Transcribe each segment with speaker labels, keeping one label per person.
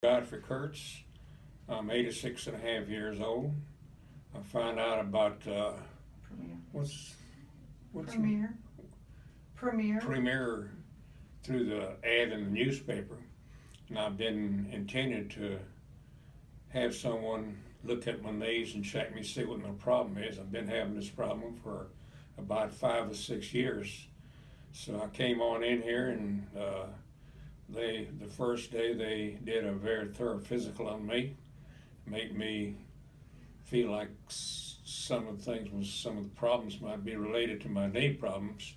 Speaker 1: Godfrey Kurtz. I'm 86 and a half years old. I found out about
Speaker 2: Premier.
Speaker 1: what's what's
Speaker 2: Premier. Premier.
Speaker 1: Premier through the ad in the newspaper, and I've been intending to have someone look at my knees and check me, see what my problem is. I've been having this problem for about 5 or 6 years. So I came on in here and the first day they did a very thorough physical on me, make me feel like some of the things was some of the problems might be related to my knee problems.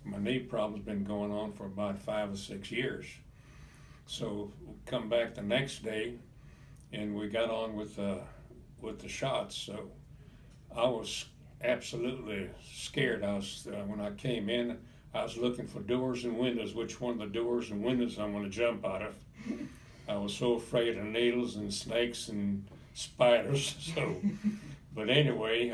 Speaker 1: My knee problem's been going on for about 5 or 6 years. So we come back the next day, and we got on with the shots. So I was absolutely scared. I was when I came in, I was looking for doors and windows. Which one of the doors and windows I'm going to jump out of? I was so afraid of needles and snakes and spiders. So, but anyway,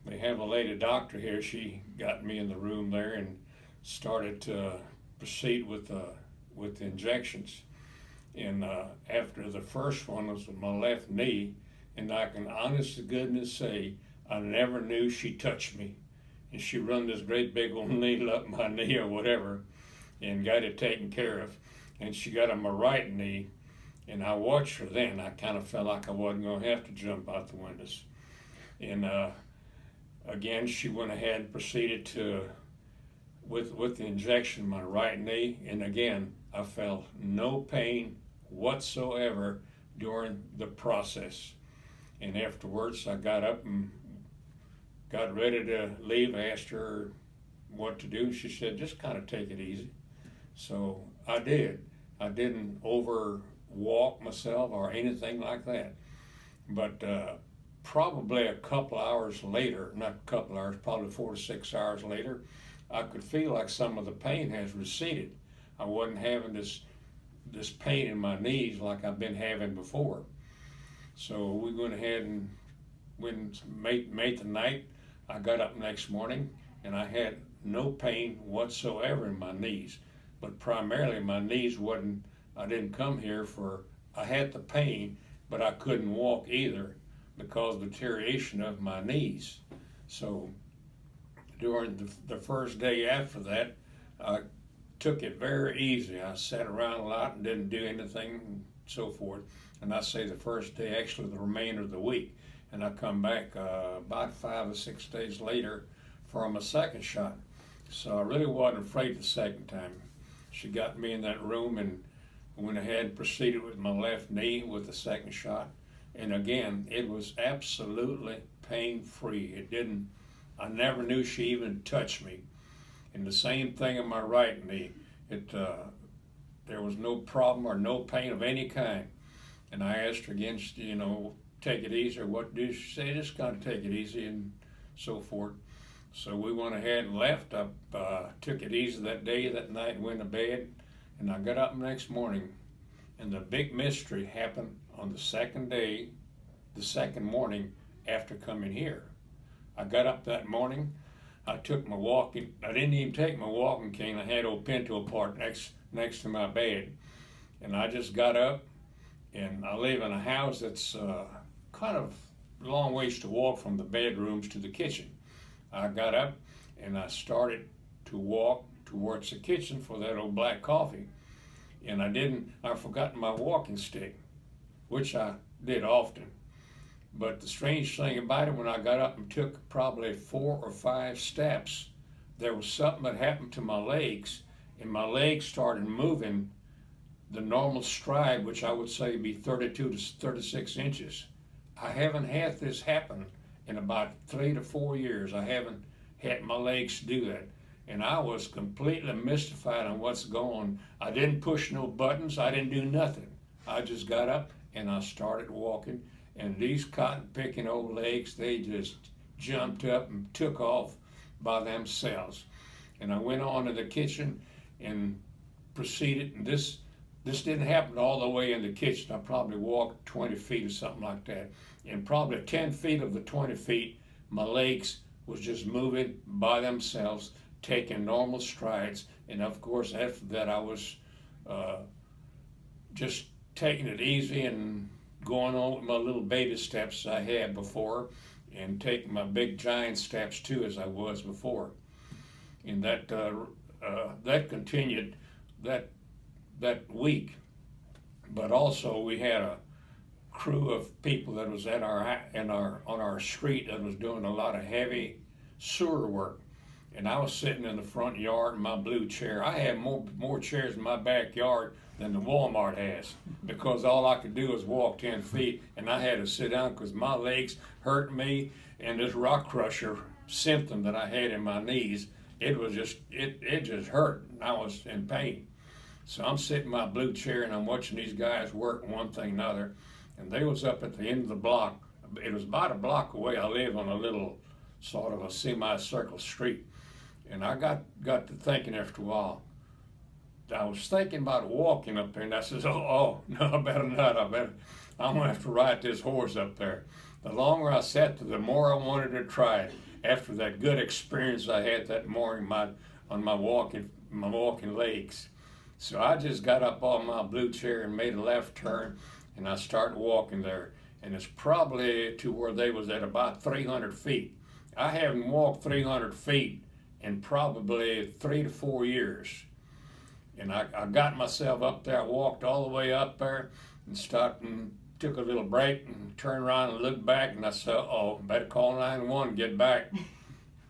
Speaker 1: they have a lady doctor here. She got me in the room there and started to proceed with the injections. And after the first one was with my left knee, and I can honest to goodness say I never knew she touched me. And she run this great big old needle up my knee or whatever and got it taken care of. And she got on my right knee, and I watched her then. I kind of felt like I wasn't going to have to jump out the windows. And again, she went ahead and proceeded to, with the injection in my right knee, and again, I felt no pain whatsoever during the process. And afterwards, I got up and got ready to leave. I asked her what to do. She said, just kind of take it easy. So I did. I didn't overwalk myself or anything like that. But probably a couple hours later, not a couple hours, probably 4 to 6 hours later, I could feel like some of the pain has receded. I wasn't having this pain in my knees like I've been having before. So we went ahead and made the night. I got up next morning and I had no pain whatsoever in my knees. But primarily my knees wasn't, I didn't come here for, I had the pain, but I couldn't walk either because of the deterioration of my knees. So during the first day after that, I took it very easy. I sat around a lot and didn't do anything and so forth. And I say the first day, actually the remainder of the week. And I come back about 5 or 6 days later for my second shot. So I really wasn't afraid the second time. She got me in that room and went ahead and proceeded with my left knee with the second shot. And again, it was absolutely pain-free. I never knew she even touched me. And the same thing in my right knee. There was no problem or no pain of any kind. And I asked her again, take it easy, or what do she say? Just kind of take it easy and so forth. So we went ahead and left. I took it easy that day, that night, and went to bed. And I got up the next morning, and the big mystery happened on the second day, the second morning after coming here. I got up that morning. I took my walking. I didn't even take my walking cane. I had old Pinto parked next to my bed, and I just got up. And I live in a house that's kind of a long ways to walk from the bedrooms to the kitchen. I got up and I started to walk towards the kitchen for that old black coffee. And I forgot my walking stick, which I did often. But the strange thing about it, when I got up and took probably 4 or 5 steps, there was something that happened to my legs, and my legs started moving the normal stride, which I would say be 32 to 36 inches. I haven't had this happen in about 3 to 4 years. I haven't had my legs do that. And I was completely mystified on what's going on. I didn't push no buttons. I didn't do nothing. I just got up and I started walking. And these cotton picking old legs, they just jumped up and took off by themselves. And I went on to the kitchen and proceeded, and this didn't happen all the way in the kitchen. I probably walked 20 feet or something like that. And probably 10 feet of the 20 feet, my legs was just moving by themselves, taking normal strides. And of course, after that, I was just taking it easy and going on with my little baby steps I had before, and taking my big giant steps too as I was before. And that continued that week. But also we had a crew of people that was on our street that was doing a lot of heavy sewer work. And I was sitting in the front yard in my blue chair. I had more chairs in my backyard than the Walmart has, because all I could do was walk 10 feet, and I had to sit down because my legs hurt me, and this rock crusher symptom that I had in my knees, it just hurt, and I was in pain. So I'm sitting in my blue chair and I'm watching these guys work one thing and another, and they was up at the end of the block. It was about a block away. I live on a little sort of a semicircle street. And I got to thinking after a while. I was thinking about walking up there, and I says, no, I better not. I'm gonna have to ride this horse up there. The longer I sat there, the more I wanted to try it. After that good experience I had that morning on my walking legs. So I just got up on my blue chair and made a left turn, and I started walking there. And it's probably to where they was at about 300 feet. I haven't walked 300 feet in probably 3 to 4 years. And I got myself up there. I walked all the way up there and stopped and took a little break and turned around and looked back, and I said, better call 911 and get back.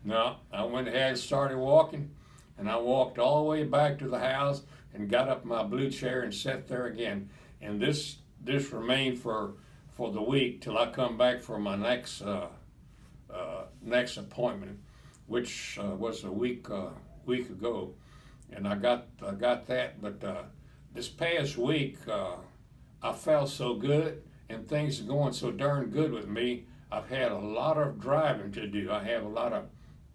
Speaker 1: No, I went ahead and started walking, and I walked all the way back to the house and got up in my blue chair and sat there again. And this remained for the week till I come back for my next appointment, which was a week ago, and I got that. But this past week, I felt so good, and things are going so darn good with me. I've had a lot of driving to do. I have a lot of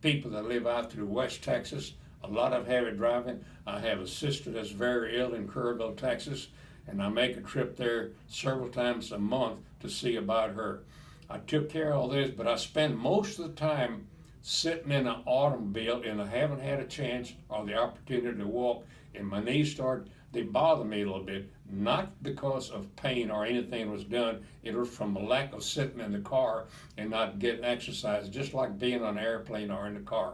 Speaker 1: people that live out through West Texas, a lot of heavy driving. I have a sister that's very ill in Kerrville, Texas, and I make a trip there several times a month to see about her. I took care of all this, but I spend most of the time sitting in an automobile, and I haven't had a chance or the opportunity to walk, and my knees they bother me a little bit, not because of pain or anything was done. It was from a lack of sitting in the car and not getting exercise, just like being on an airplane or in the car.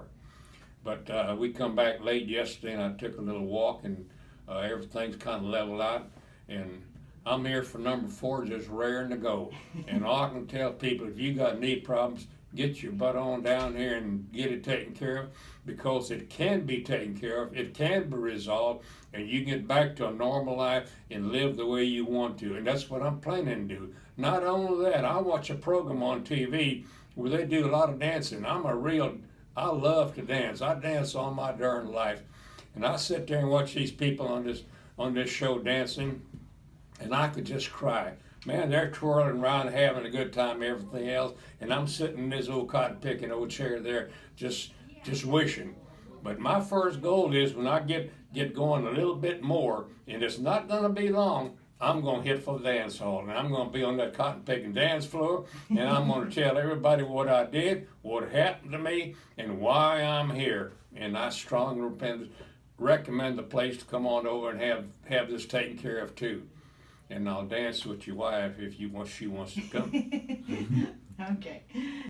Speaker 1: But we come back late yesterday, and I took a little walk, and everything's kind of leveled out, and I'm here for number 4, just raring to go. And all I can tell people, if you got knee problems, get your butt on down here and get it taken care of, because it can be taken care of, it can be resolved, and you get back to a normal life and live the way you want to. And that's what I'm planning to do. Not only that, I watch a program on TV where they do a lot of dancing. I love to dance. I dance all my darn life. And I sit there and watch these people on this show dancing, and I could just cry. Man, they're twirling around, having a good time, everything else, and I'm sitting in this old cotton-picking old chair there, just wishing. But my first goal is, when I get going a little bit more, and it's not going to be long, I'm going to hit for the dance hall, and I'm going to be on that cotton-picking dance floor, and I'm going to tell everybody what I did, what happened to me, and why I'm here. And I strongly recommend the place to come on over and have this taken care of too. And I'll dance with your wife if she wants to come.
Speaker 2: Okay.